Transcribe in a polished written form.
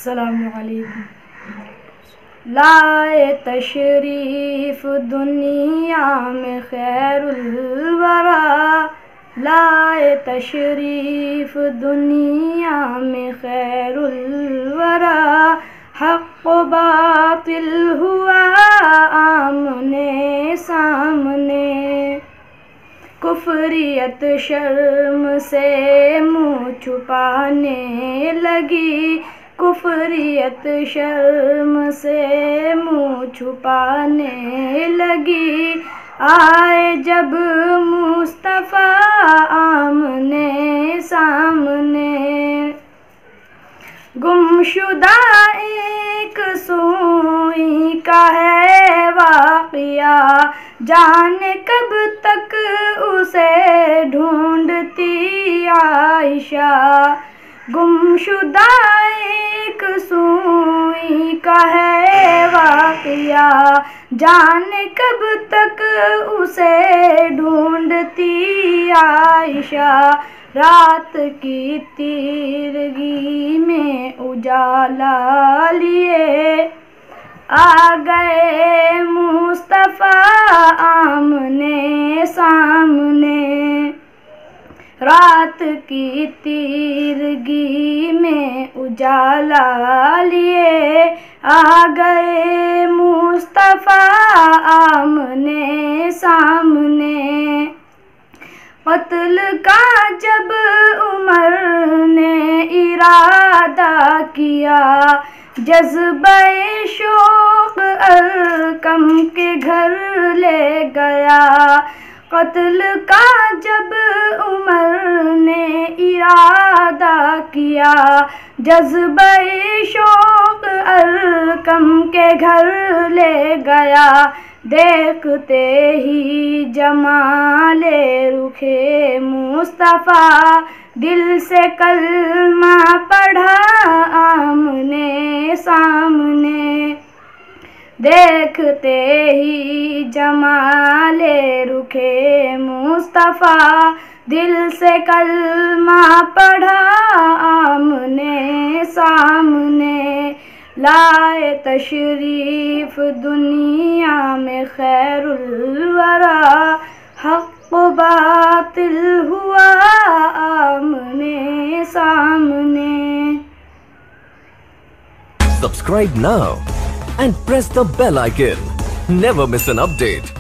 अस्सलामुअलैकुम। लाए तशरीफ़ दुनिया में खैरुल वरा, लाए तशरीफ़ दुनिया में खैरुल वरा। हक़ व बातिल हुआ आमने सामने, कुफरियत शर्म से मुँह छुपाने लगी, कुफरियत शर्म से मुँह छुपाने लगी। आए जब मुस्तफ़ा आमने सामने, गुमशुदा एक सुई का है वाक़िया, जाने कब तक उसे ढूंढती आयशा। गुमशुदा एक सुई का है वाक़िया, जाने कब तक उसे ढूंढती आयशा। रात की तीरगी में उजाला लिए आ गए मुस्तफ़ा आमने सामने। रात की तीरगी में उजाला लिए आ गए मुस्तफ़ा आमने सामने। क़त्ल का जब उमर ने इरादा किया, जज़्बे शौक़ अरकम के घर ले गया। क़त्ल का जब उमर ने इरादा किया, जज़्बे शौक़ अरकम के घर ले गया। देखते ही जमाले रुखे मुस्तफ़ा, दिल से कलमा पढ़ा आमने सामने। देखते ही जमाले रुखे मुस्तफ़ा, दिल से कलमा पढ़ा आमने सामने। लाए तशरीफ़ दुनिया में खैरुल वरा, हक़ बातिल हुआ आमने सामने। Subscribe now and press the bell icon. Never miss an update.